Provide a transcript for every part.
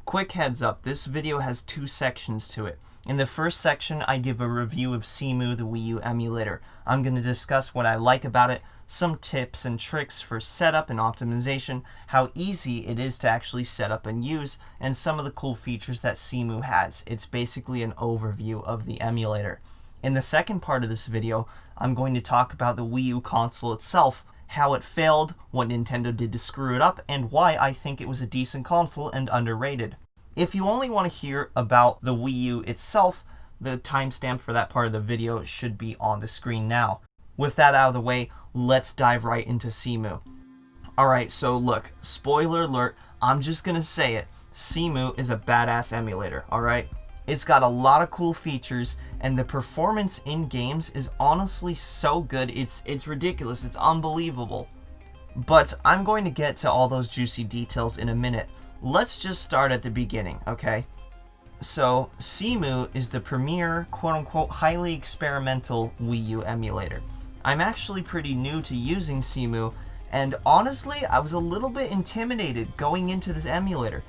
Quick heads up, this video has two sections to it. In the first section, I give a review of Cemu, the Wii U emulator. I'm going to discuss what I like about it, some tips and tricks for setup and optimization, how easy it is to actually set up and use, and some of the cool features that Cemu has. It's basically an overview of the emulator. In the second part of this video, I'm going to talk about the Wii U console itself, how it failed, what Nintendo did to screw it up, and why I think it was a decent console and underrated. If you only want to hear about the Wii U itself, the timestamp for that part of the video should be on the screen now. With that out of the way, let's dive right into Cemu. Alright, so look, spoiler alert, I'm just gonna say it. Cemu is a badass emulator, alright? It's got a lot of cool features, and the performance in games is honestly so good, it's ridiculous, it's unbelievable. But I'm going to get to all those juicy details in a minute. Let's just start at the beginning, okay? So, Cemu is the premier, quote-unquote, highly experimental Wii U emulator. I'm actually pretty new to using Cemu, and honestly, I was a little bit intimidated going into this emulator.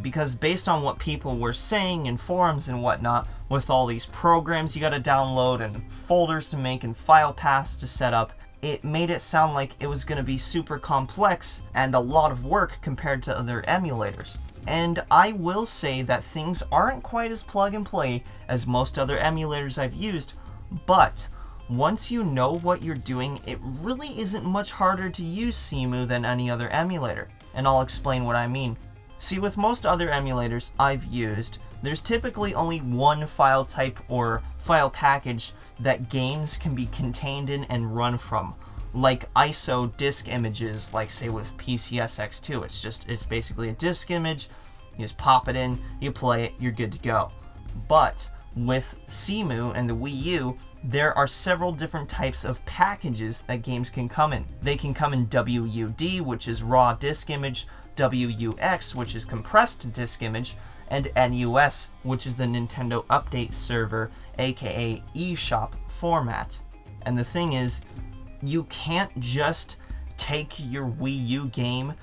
Because based on what people were saying in forums and whatnot, with all these programs you gotta download and folders to make and file paths to set up, it made it sound like it was gonna be super complex and a lot of work compared to other emulators. And I will say that things aren't quite as plug and play as most other emulators I've used, but once you know what you're doing, it really isn't much harder to use Cemu than any other emulator, and I'll explain what I mean. See, with most other emulators I've used, there's typically only one file type or file package that games can be contained in and run from, like ISO disk images, like say with PCSX2. It's basically a disk image, you just pop it in, you play it, you're good to go. But with Cemu and the Wii U, there are several different types of packages that games can come in. They can come in WUD, which is raw disk image, WUX, which is compressed disk image, and NUS, which is the Nintendo Update Server, aka eShop format. And the thing is, you can't just take your Wii U game,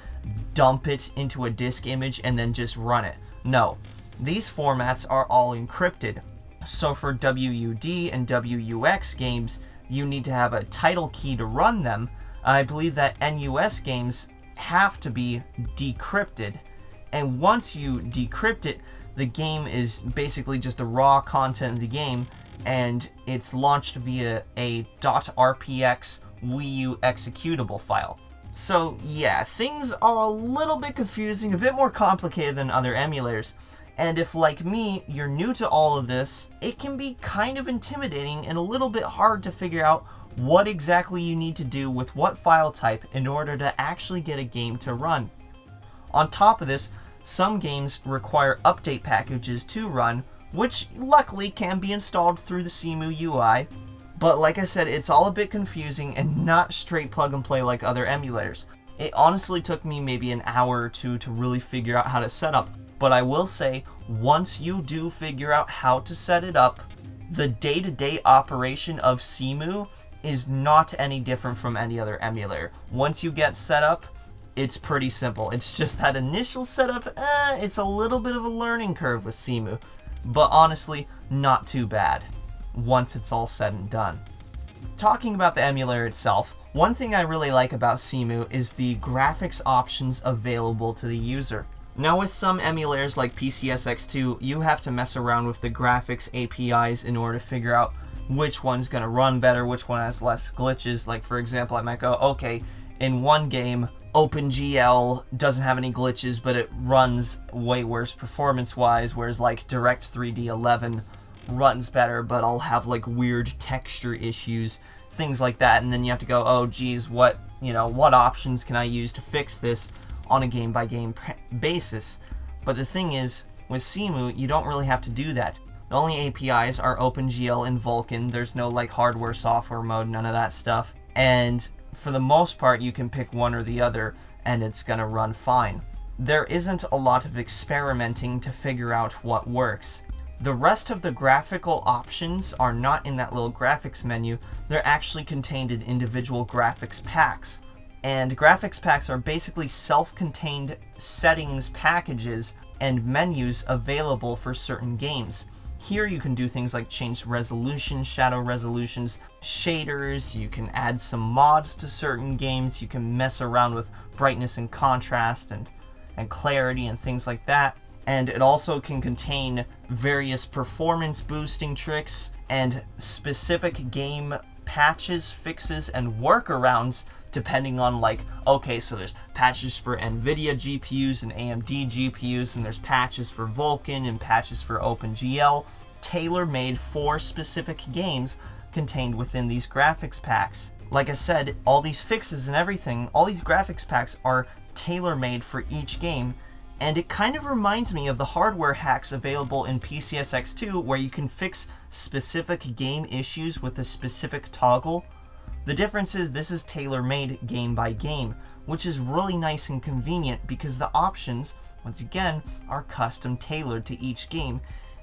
dump it into a disk image, and then just run it. No, these formats are all encrypted. So for WUD and WUX games, you need to have a title key to run them. I believe that NUS games have to be decrypted, and once you decrypt it, the game is basically just the raw content of the game, and it's launched via a .rpx Wii U executable file. So yeah, things are a little bit confusing, a bit more complicated than other emulators, and if, like me, you're new to all of this, it can be kind of intimidating and a little bit hard to figure out what exactly you need to do with what file type in order to actually get a game to run. On top of this, some games require update packages to run, which luckily can be installed through the Cemu UI, but like I said, it's all a bit confusing and not straight plug and play like other emulators. It honestly took me maybe an hour or two to really figure out how to set up, but I will say, once you do figure out how to set it up, the day-to-day operation of Cemu is not any different from any other emulator. Once you get set up, it's pretty simple. It's just that initial setup, it's a little bit of a learning curve with Cemu, but honestly, not too bad once it's all said and done. Talking about the emulator itself, one thing I really like about Cemu is the graphics options available to the user. Now with some emulators like PCSX2, you have to mess around with the graphics APIs in order to figure out which one's gonna run better, which one has less glitches. Like for example, I might go, okay, in one game, OpenGL doesn't have any glitches, but it runs way worse performance-wise, whereas like Direct3D 11 runs better, but I'll have like weird texture issues, things like that, and then you have to go, oh geez, what options can I use to fix this on a game-by-game basis? But the thing is, with Cemu, you don't really have to do that. The only APIs are OpenGL and Vulkan. There's no like hardware software mode, none of that stuff. And for the most part, you can pick one or the other and it's gonna run fine. There isn't a lot of experimenting to figure out what works. The rest of the graphical options are not in that little graphics menu. They're actually contained in individual graphics packs. And graphics packs are basically self-contained settings packages and menus available for certain games. Here you can do things like change resolution, shadow resolutions, shaders, you can add some mods to certain games, you can mess around with brightness and contrast and clarity and things like that. And it also can contain various performance boosting tricks and specific game patches, fixes, and workarounds depending on, like, okay, so there's patches for NVIDIA GPUs and AMD GPUs, and there's patches for Vulkan and patches for OpenGL, tailor-made for specific games contained within these graphics packs. Like I said, all these fixes and everything, all these graphics packs are tailor-made for each game, and it kind of reminds me of the hardware hacks available in PCSX2 where you can fix specific game issues with a specific toggle. The difference is this is tailor-made game by game, which is really nice and convenient because the options, once again, are custom tailored to each game,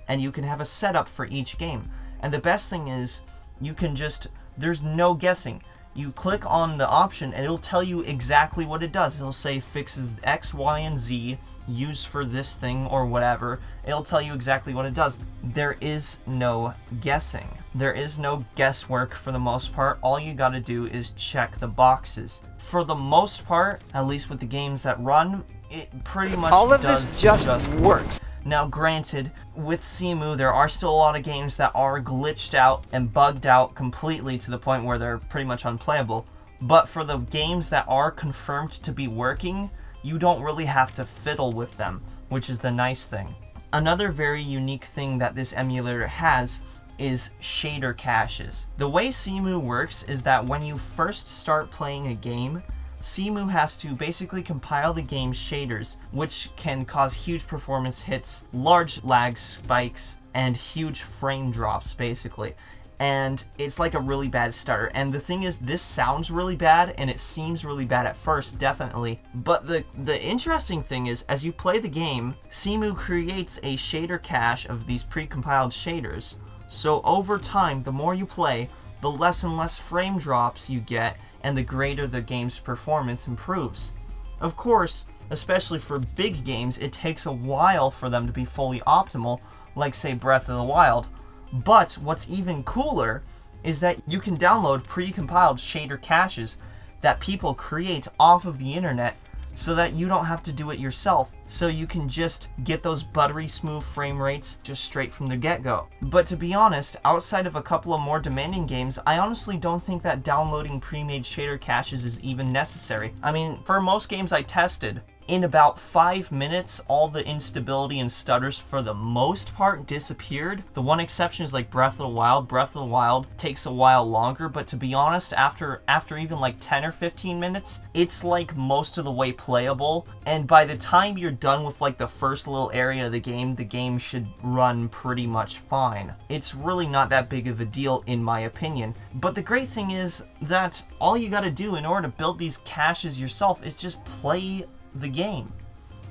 and you can have a setup for each game. And the best thing is, you can just, there's no guessing. You click on the option and it'll tell you exactly what it does. It'll say fixes X, Y, and Z used for this thing or whatever. It'll tell you exactly what it does. There is no guessing. There is no guesswork for the most part. All you gotta do is check the boxes. For the most part, at least with the games that run, it pretty much all of does this just works. Now granted, with Cemu, there are still a lot of games that are glitched out and bugged out completely to the point where they're pretty much unplayable. But for the games that are confirmed to be working, you don't really have to fiddle with them, which is the nice thing. Another very unique thing that this emulator has is shader caches. The way Cemu works is that when you first start playing a game, Cemu has to basically compile the game's shaders, which can cause huge performance hits, large lag spikes, and huge frame drops, basically. And it's like a really bad starter. And the thing is, this sounds really bad, and it seems really bad at first, definitely. But the interesting thing is, as you play the game, Cemu creates a shader cache of these pre-compiled shaders. So over time, the more you play, the less and less frame drops you get, and the greater the game's performance improves. Of course, especially for big games, it takes a while for them to be fully optimal, like say Breath of the Wild. But what's even cooler is that you can download pre-compiled shader caches that people create off of the internet so that you don't have to do it yourself. So you can just get those buttery smooth frame rates just straight from the get-go. But to be honest, outside of a couple of more demanding games, I honestly don't think that downloading pre-made shader caches is even necessary. I mean, for most games I tested, in about 5 minutes, all the instability and stutters for the most part disappeared. The one exception is like Breath of the Wild. Breath of the Wild takes a while longer, but to be honest, after even like 10 or 15 minutes, it's like most of the way playable. And by the time you're done with like the first little area of the game should run pretty much fine. It's really not that big of a deal in my opinion. But the great thing is that all you gotta do in order to build these caches yourself is just play the game.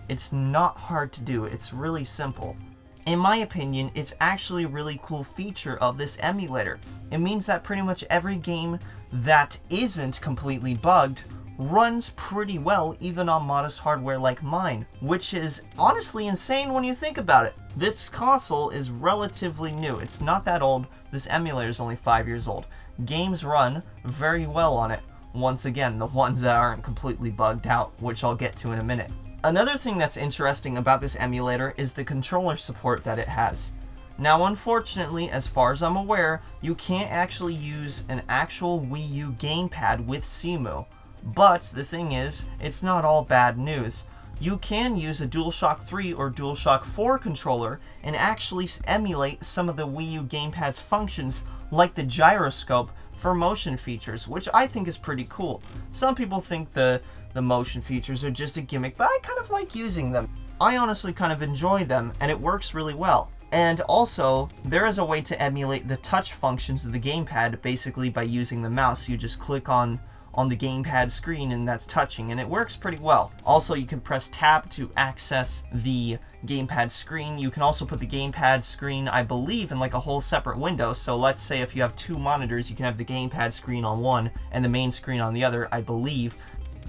It's not hard to do. It's really simple. In my opinion, it's actually a really cool feature of this emulator. It means that pretty much every game that isn't completely bugged runs pretty well even on modest hardware like mine, which is honestly insane when you think about it. This console is relatively new. It's not that old. This emulator is only 5 years old. Games run very well on it. Once again, the ones that aren't completely bugged out, which I'll get to in a minute. Another thing that's interesting about this emulator is the controller support that it has. Now, unfortunately, as far as I'm aware, you can't actually use an actual Wii U gamepad with Cemu. But the thing is, it's not all bad news. You can use a DualShock 3 or DualShock 4 controller and actually emulate some of the Wii U gamepad's functions, like the gyroscope, for motion features, which I think is pretty cool. Some people think the motion features are just a gimmick, but I kind of like using them. I honestly kind of enjoy them, and it works really well. And also, there is a way to emulate the touch functions of the gamepad basically by using the mouse. You just click on the gamepad screen and that's touching, and it works pretty well. Also, you can press tab to access the gamepad screen. You can also put the gamepad screen, I believe, in like a whole separate window. So let's say if you have two monitors, you can have the gamepad screen on one and the main screen on the other, I believe.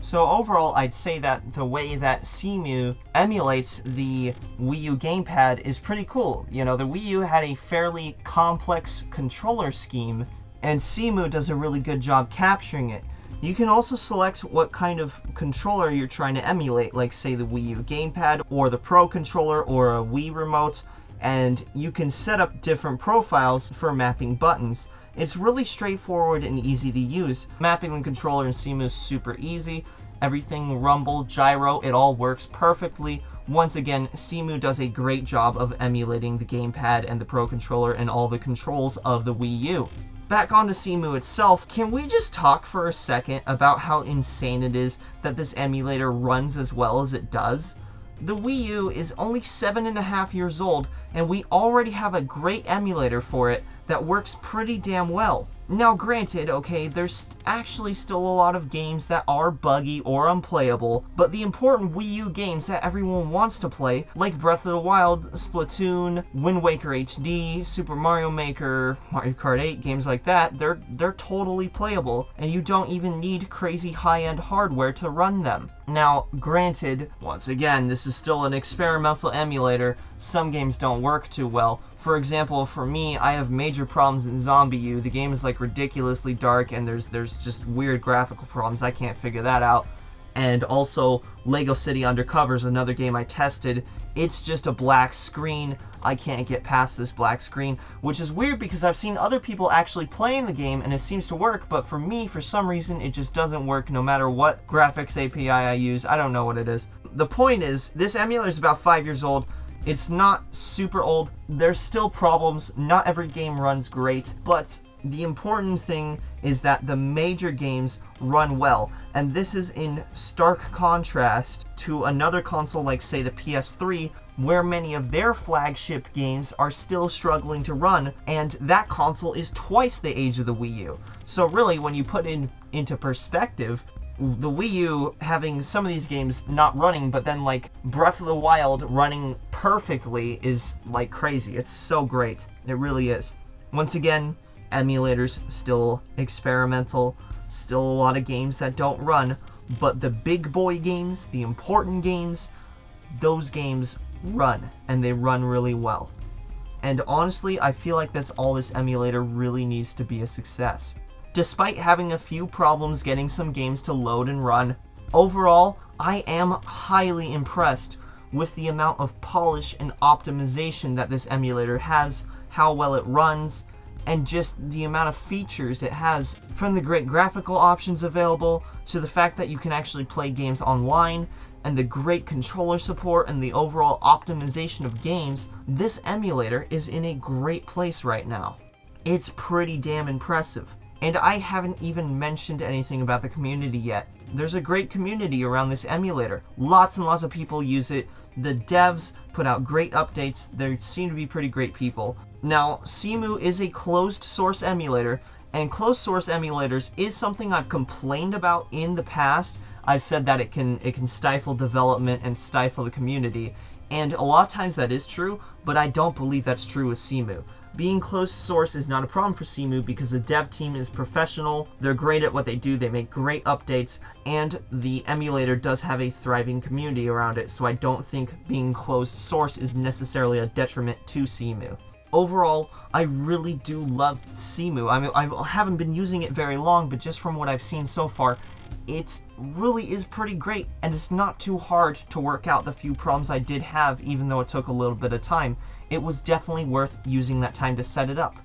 So overall, I'd say that the way that Cemu emulates the Wii U Gamepad is pretty cool. You know, the Wii U had a fairly complex controller scheme, and Cemu does a really good job capturing it. You can also select what kind of controller you're trying to emulate, like say the Wii U Gamepad, or the Pro Controller, or a Wii Remote, and you can set up different profiles for mapping buttons. It's really straightforward and easy to use. Mapping the controller in Cemu is super easy. Everything, rumble, gyro, it all works perfectly. Once again, Cemu does a great job of emulating the Gamepad and the Pro Controller and all the controls of the Wii U. Back onto Cemu itself, can we just talk for a second about how insane it is that this emulator runs as well as it does? The Wii U is only 7.5 years old, and we already have a great emulator for it that works pretty damn well. Now granted, okay, there's actually still a lot of games that are buggy or unplayable, but the important Wii U games that everyone wants to play, like Breath of the Wild, Splatoon, Wind Waker HD, Super Mario Maker, Mario Kart 8, games like that, they're totally playable, and you don't even need crazy high-end hardware to run them. Now, granted, once again, this is still an experimental emulator. Some games don't work too well. For example, for me, I have major problems in Zombie U. The game is like ridiculously dark, and there's just weird graphical problems. I can't figure that out. And also, Lego City Undercover is another game I tested. It's just a black screen. I can't get past this black screen, which is weird because I've seen other people actually playing the game and it seems to work, but for me, for some reason, it just doesn't work no matter what graphics API I use. I don't know what it is. The point is, this emulator is about 5 years old. It's not super old. There's still problems. Not every game runs great, but the important thing is that the major games run well, and this is in stark contrast to another console like, say, the PS3, where many of their flagship games are still struggling to run, and that console is twice the age of the Wii U. So really, when you put it into perspective, the Wii U having some of these games not running, but then like Breath of the Wild running perfectly is like crazy. It's so great. It really is. Once again, emulators still experimental, still a lot of games that don't run, but the big boy games, the important games, those games run, and they run really well. And honestly, I feel like that's all this emulator really needs to be a success. Despite having a few problems getting some games to load and run, overall, I am highly impressed with the amount of polish and optimization that this emulator has, how well it runs, and just the amount of features it has, from the great graphical options available to the fact that you can actually play games online, and the great controller support and the overall optimization of games. This emulator is in a great place right now. It's pretty damn impressive. And I haven't even mentioned anything about the community yet. There's a great community around this emulator. Lots and lots of people use it. The devs put out great updates. They seem to be pretty great people. Now, Cemu is a closed source emulator, and closed source emulators is something I've complained about in the past. I've said that it can stifle development and stifle the community, and a lot of times that is true, but I don't believe that's true with Cemu. Being closed source is not a problem for Cemu because the dev team is professional, they're great at what they do, they make great updates, and the emulator does have a thriving community around it, so I don't think being closed source is necessarily a detriment to Cemu. Overall, I really do love Cemu. I mean, I haven't been using it very long, but just from what I've seen so far, it really is pretty great, and it's not too hard to work out the few problems I did have, even though it took a little bit of time. It was definitely worth using that time to set it up.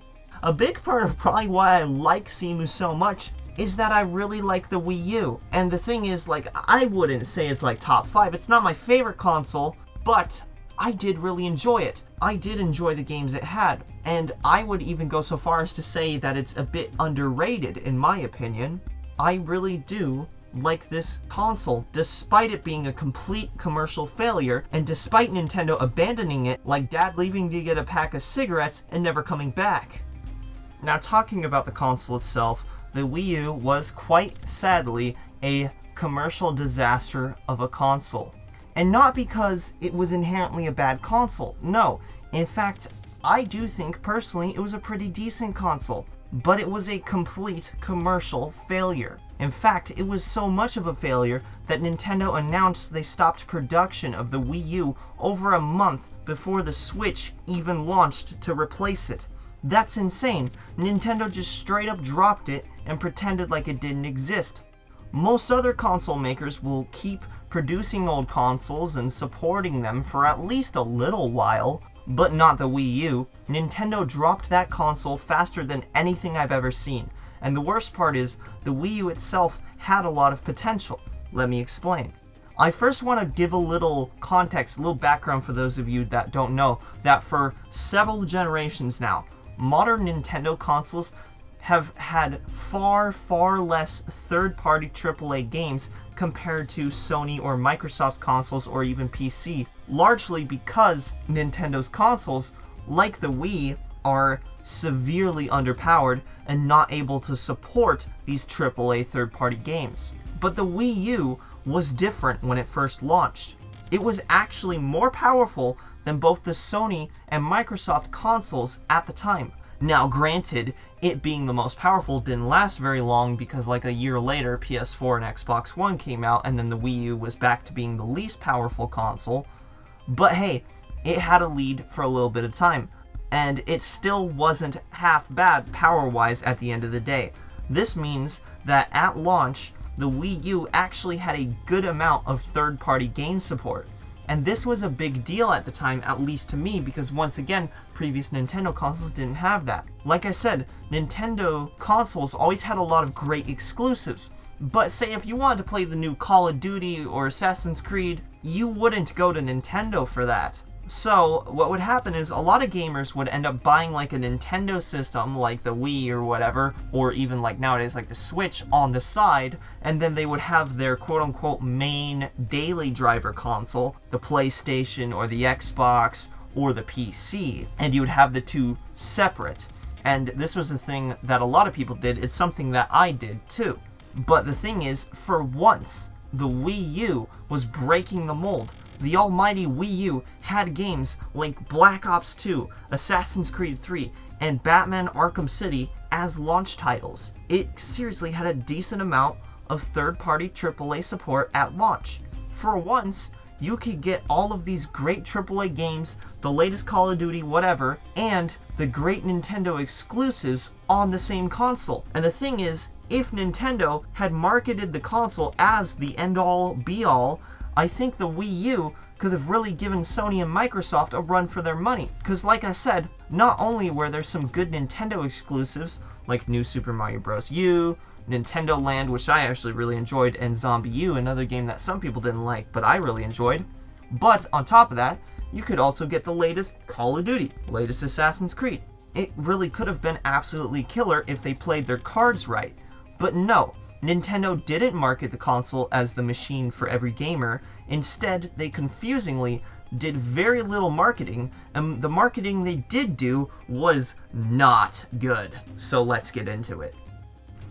A big part of probably why I like Cemu so much is that I really like the Wii U. And the thing is, like, I wouldn't say it's like top 5. It's not my favorite console, but I did really enjoy it. I did enjoy the games it had, and I would even go so far as to say that it's a bit underrated in my opinion. I really do like this console, despite it being a complete commercial failure, and despite Nintendo abandoning it like Dad leaving to get a pack of cigarettes and never coming back. Now, talking about the console itself, the Wii U was quite sadly a commercial disaster of a console. And not because it was inherently a bad console, no. In fact, I do think personally it was a pretty decent console, but it was a complete commercial failure. In fact, it was so much of a failure that Nintendo announced they stopped production of the Wii U over a month before the Switch even launched to replace it. That's insane. Nintendo just straight up dropped it and pretended like it didn't exist. Most other console makers will keep producing old consoles and supporting them for at least a little while, but not the Wii U. Nintendo dropped that console faster than anything I've ever seen. And the worst part is, the Wii U itself had a lot of potential. Let me explain. I first want to give a little context, a little background for those of you that don't know, that for several generations now, modern Nintendo consoles have had far, far less third-party AAA games compared to Sony or Microsoft consoles or even PC, largely because Nintendo's consoles, like the Wii, are severely underpowered and not able to support these AAA third-party games. But the Wii U was different when it first launched. It was actually more powerful than both the Sony and Microsoft consoles at the time. Now granted, it being the most powerful didn't last very long because like a year later, PS4 and Xbox One came out and then the Wii U was back to being the least powerful console. But hey, it had a lead for a little bit of time, and it still wasn't half bad power-wise at the end of the day. This means that at launch, the Wii U actually had a good amount of third-party game support. And this was a big deal at the time, at least to me, because once again, previous Nintendo consoles didn't have that. Like I said, Nintendo consoles always had a lot of great exclusives. But say if you wanted to play the new Call of Duty or Assassin's Creed, you wouldn't go to Nintendo for that. So what would happen is a lot of gamers would end up buying like a Nintendo system like the Wii or whatever, or even like nowadays like the Switch on the side, and then they would have their quote-unquote main daily driver console, the PlayStation or the Xbox or the PC, and you would have the two separate. And this was a thing that a lot of people did. It's something that I did too. But the thing is, for once, the Wii U was breaking the mold. The almighty Wii U had games like Black Ops 2, Assassin's Creed 3, and Batman Arkham City as launch titles. It seriously had a decent amount of third-party AAA support at launch. For once, you could get all of these great AAA games, the latest Call of Duty, whatever, and the great Nintendo exclusives on the same console. And the thing is, if Nintendo had marketed the console as the end-all, be-all, I think the Wii U could have really given Sony and Microsoft a run for their money. Because like I said, not only were there some good Nintendo exclusives, like New Super Mario Bros. U, Nintendo Land, which I actually really enjoyed, and Zombie U, another game that some people didn't like, but I really enjoyed. But on top of that, you could also get the latest Call of Duty, latest Assassin's Creed. It really could have been absolutely killer if they played their cards right. But no. Nintendo didn't market the console as the machine for every gamer. Instead, they confusingly did very little marketing, and the marketing they did do was not good. So let's get into it.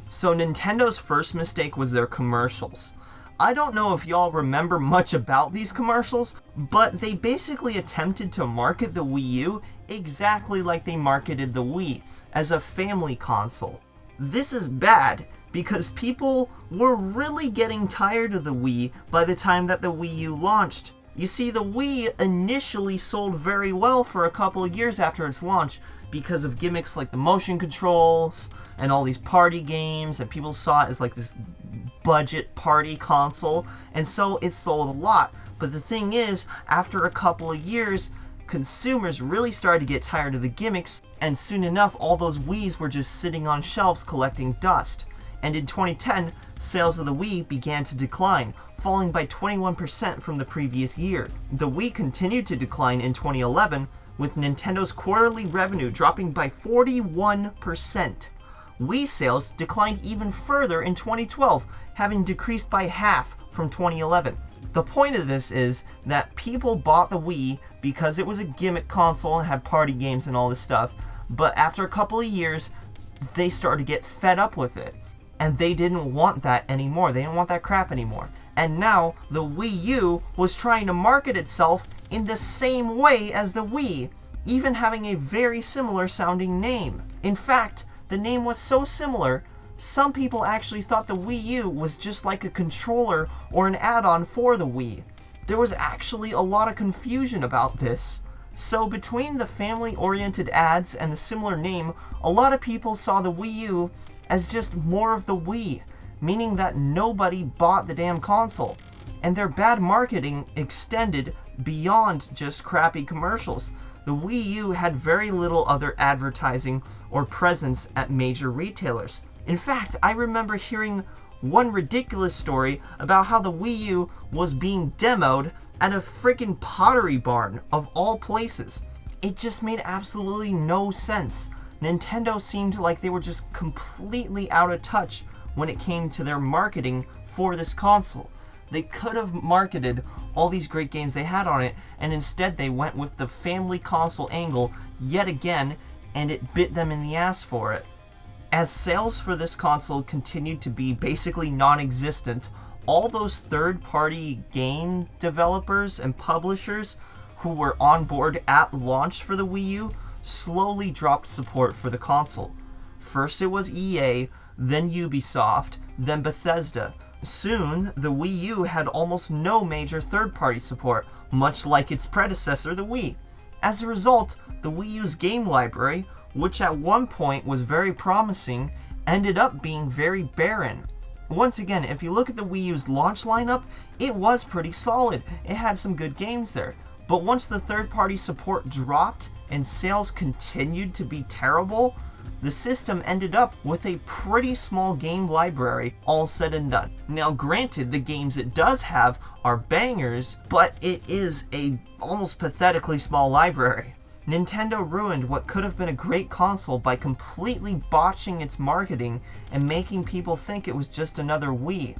So Nintendo's first mistake was their commercials. I don't know if y'all remember much about these commercials, but they basically attempted to market the Wii U exactly like they marketed the Wii, as a family console. This is bad, because people were really getting tired of the Wii by the time that the Wii U launched. You see, the Wii initially sold very well for a couple of years after its launch because of gimmicks like the motion controls and all these party games, and people saw it as like this budget party console, and so it sold a lot. But the thing is, after a couple of years, consumers really started to get tired of the gimmicks, and soon enough all those Wiis were just sitting on shelves collecting dust. And in 2010, sales of the Wii began to decline, falling by 21% from the previous year. The Wii continued to decline in 2011, with Nintendo's quarterly revenue dropping by 41%. Wii sales declined even further in 2012, having decreased by half from 2011. The point of this is that people bought the Wii because it was a gimmick console and had party games and all this stuff, but after a couple of years, they started to get fed up with it. And they didn't want that anymore. They didn't want that crap anymore. And now, the Wii U was trying to market itself in the same way as the Wii, even having a very similar sounding name. In fact, the name was so similar Some people actually thought the Wii U was just like a controller or an add-on for the Wii. There was actually a lot of confusion about this. So between the family-oriented ads and the similar name, a lot of people saw the Wii U as just more of the Wii, meaning that nobody bought the damn console. And their bad marketing extended beyond just crappy commercials. The Wii U had very little other advertising or presence at major retailers. In fact, I remember hearing one ridiculous story about how the Wii U was being demoed at a freaking Pottery Barn, of all places. It just made absolutely no sense. Nintendo seemed like they were just completely out of touch when it came to their marketing for this console. They could have marketed all these great games they had on it, and instead they went with the family console angle yet again, and it bit them in the ass for it. As sales for this console continued to be basically non-existent, all those third-party game developers and publishers who were on board at launch for the Wii U slowly dropped support for the console. First it was EA, then Ubisoft, then Bethesda. Soon, the Wii U had almost no major third-party support, much like its predecessor, the Wii. As a result, the Wii U's game library, which at one point was very promising, ended up being very barren. Once again, if you look at the Wii U's launch lineup, it was pretty solid. It had some good games there. But once the third-party support dropped and sales continued to be terrible, the system ended up with a pretty small game library, all said and done. Now granted, the games it does have are bangers, but it is a almost pathetically small library. Nintendo ruined what could have been a great console by completely botching its marketing and making people think it was just another Wii.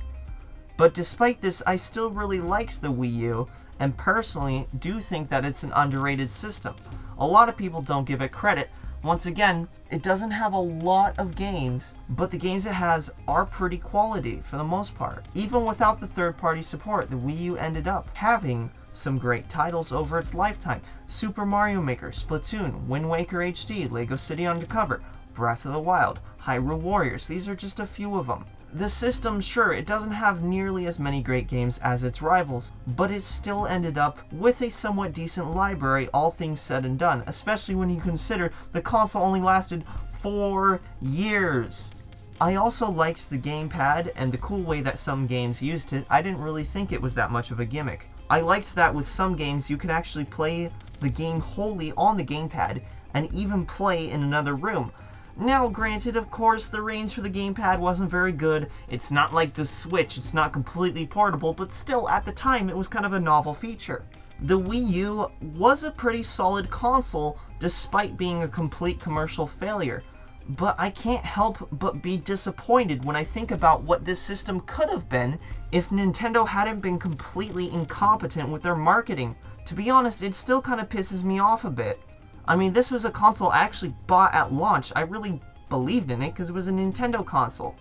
But despite this, I still really liked the Wii U, and personally do think that it's an underrated system. A lot of people don't give it credit. Once again, it doesn't have a lot of games, but the games it has are pretty quality for the most part. Even without the third-party support, the Wii U ended up having some great titles over its lifetime. Super Mario Maker, Splatoon, Wind Waker HD, Lego City Undercover, Breath of the Wild, Hyrule Warriors. These are just a few of them. The system, sure, it doesn't have nearly as many great games as its rivals, but it still ended up with a somewhat decent library, all things said and done, especially when you consider the console only lasted 4 years. I also liked the Gamepad and the cool way that some games used it. I didn't really think it was that much of a gimmick. I liked that with some games you could actually play the game wholly on the Gamepad and even play in another room. Now, granted, of course, the range for the Gamepad wasn't very good. It's not like the Switch, it's not completely portable, but still, at the time, it was kind of a novel feature. The Wii U was a pretty solid console, despite being a complete commercial failure. But I can't help but be disappointed when I think about what this system could have been if Nintendo hadn't been completely incompetent with their marketing. To be honest, it still kind of pisses me off a bit. I mean, this was a console I actually bought at launch. I really believed in it because it was a Nintendo console.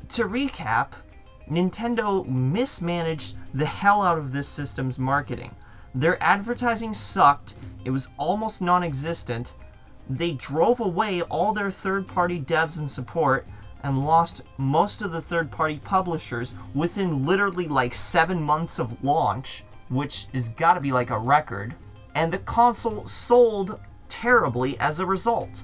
To recap, Nintendo mismanaged the hell out of this system's marketing. Their advertising sucked, it was almost non-existent, they drove away all their third-party devs and support, and lost most of the third-party publishers within literally like 7 months of launch, which has gotta be like a record, and the console sold terribly as a result.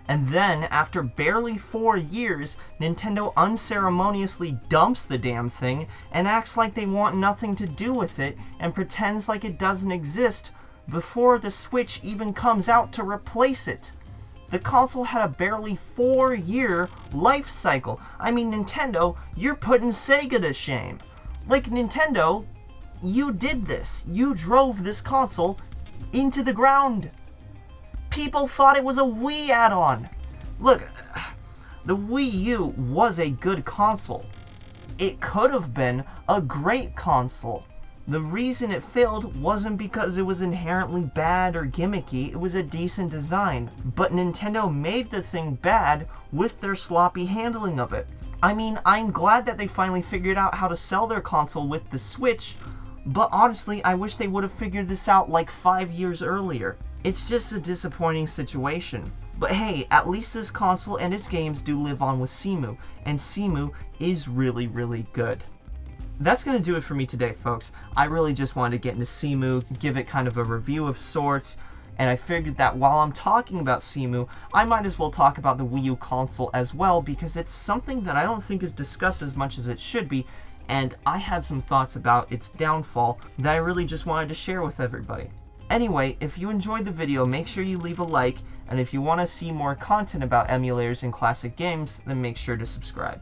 And then, after barely 4 years, Nintendo unceremoniously dumps the damn thing and acts like they want nothing to do with it and pretends like it doesn't exist before the Switch even comes out to replace it. The console had a barely 4-year life cycle. I mean, Nintendo, you're putting Sega to shame. Like, Nintendo, you did this. You drove this console into the ground. People thought it was a Wii add-on. Look, the Wii U was a good console. It could have been a great console. The reason it failed wasn't because it was inherently bad or gimmicky, it was a decent design. But Nintendo made the thing bad with their sloppy handling of it. I mean, I'm glad that they finally figured out how to sell their console with the Switch, but honestly, I wish they would have figured this out like 5 years earlier. It's just a disappointing situation. But hey, at least this console and its games do live on with Cemu, and Cemu is really, really good. That's going to do it for me today, folks. I really just wanted to get into Cemu, give it kind of a review of sorts, and I figured that while I'm talking about Cemu, I might as well talk about the Wii U console as well, because it's something that I don't think is discussed as much as it should be, and I had some thoughts about its downfall that I really just wanted to share with everybody. Anyway, if you enjoyed the video, make sure you leave a like, and if you want to see more content about emulators and classic games, then make sure to subscribe.